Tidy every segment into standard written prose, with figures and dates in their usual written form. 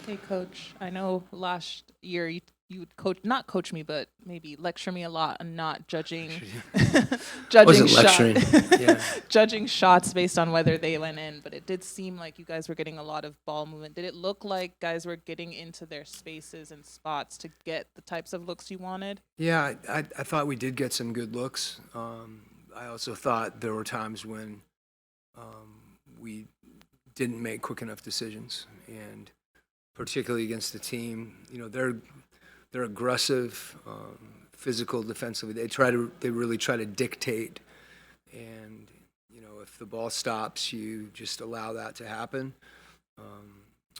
Hey, Coach. I know last year you would not coach me, but maybe lecture me a lot on not judging judging Wasn't shot lecturing. Yeah. judging shots based on whether they went in. But it did seem like you guys were getting a lot of ball movement. Did it look like guys were getting into their spaces and spots to get the types of looks you wanted? Yeah, I thought we did get some good looks. I also thought there were times when we didn't make quick enough decisions, and particularly against the team, they're aggressive, physical defensively. They really try to dictate, and if the ball stops, you just allow that to happen.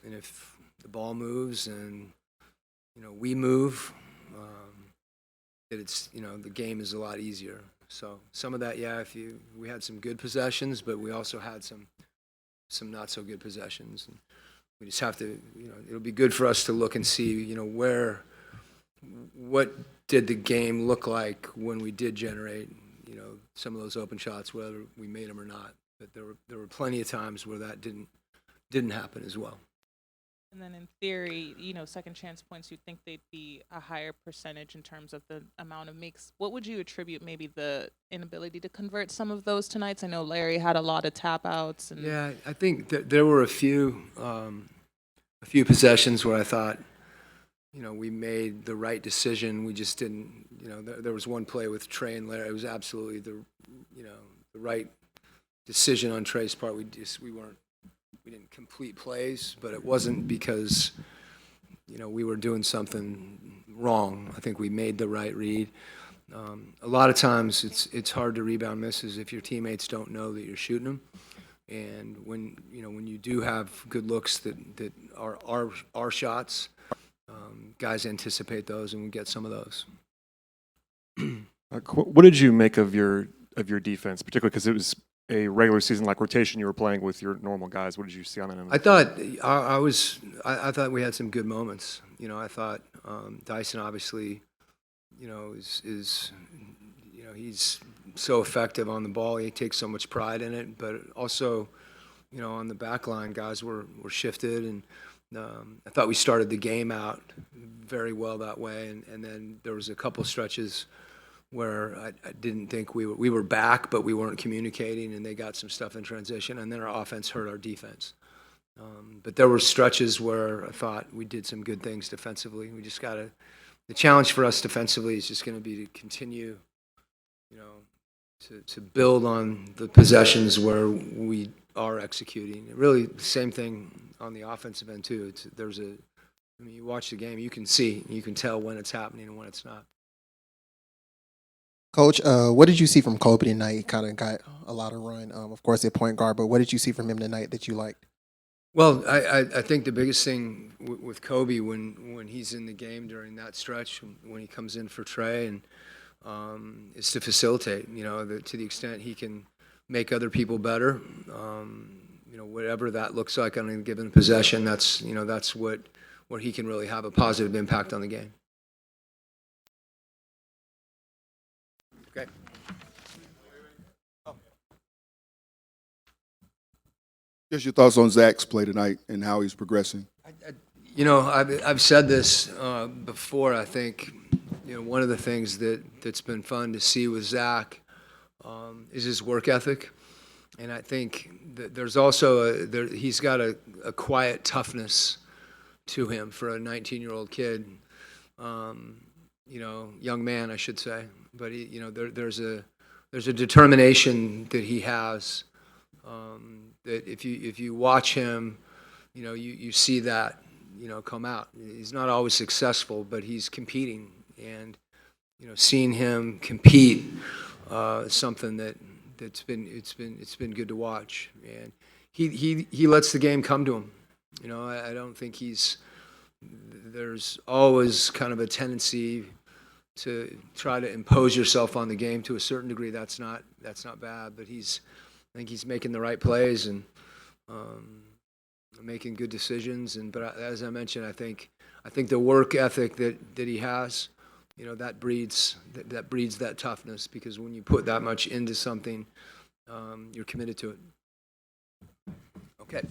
And if the ball moves and we move, the game is a lot easier. So some of that, yeah, we had some good possessions, but we also had some not so good possessions. And we just have to, it'll be good for us to look and see, what did the game look like when we did generate, some of those open shots, whether we made them or not. But there were plenty of times where that didn't happen as well. And then in theory, second chance points, you'd think they'd be a higher percentage in terms of the amount of makes. What would you attribute maybe the inability to convert some of those tonights? I know Larry had a lot of tap outs. Yeah, I think that there were a few possessions where I thought, we made the right decision. We just didn't, there was one play with Trey and Larry. It was absolutely the right decision on Trey's part. We didn't complete plays, but it wasn't because, we were doing something wrong. I think we made the right read. A lot of times it's hard to rebound misses if your teammates don't know that you're shooting them. And when you do have good looks that are our shots, guys anticipate those, and we get some of those. What did you make of your defense, particularly because it was a regular season like rotation you were playing with your normal guys? What did you see on that end? I thought I thought we had some good moments. I thought Dyson obviously, is he's so effective on the ball. He takes so much pride in it, but also, on the back line, guys were shifted, and I thought we started the game out very well that way, and then there was a couple stretches where I didn't think we were back, but we weren't communicating, and they got some stuff in transition, and then our offense hurt our defense. But there were stretches where I thought we did some good things defensively. We just the challenge for us defensively is just going to be to continue, to build on the possessions where we are executing. Really, the same thing on the offensive end too. You watch the game, you can tell when it's happening and when it's not. Coach, what did you see from Kobe tonight? He kind of got a lot of run, of course, at point guard, but what did you see from him tonight that you liked? Well, I think the biggest thing with Kobe when he's in the game during that stretch, when he comes in for Trey, and is to facilitate. To the extent he can make other people better. Whatever that looks like on a given possession, that's where he can really have a positive impact on the game. Okay. Just your thoughts on Zach's play tonight and how he's progressing. I've said this before. I think one of the things that's been fun to see with Zach is his work ethic, and I think that there's also he's got a quiet toughness to him for a 19-year-old kid, young man, I should say. But there's a determination that he has. That if you watch him, you see that come out. He's not always successful, but he's competing, and seeing him compete is something that's been good to watch. And he lets the game come to him. I don't think there's always kind of a tendency to try to impose yourself on the game to a certain degree. That's not bad, but I think he's making the right plays and making good decisions. But as I mentioned, I think the work ethic that he has, that breeds that toughness, because when you put that much into something, you're committed to it. Okay.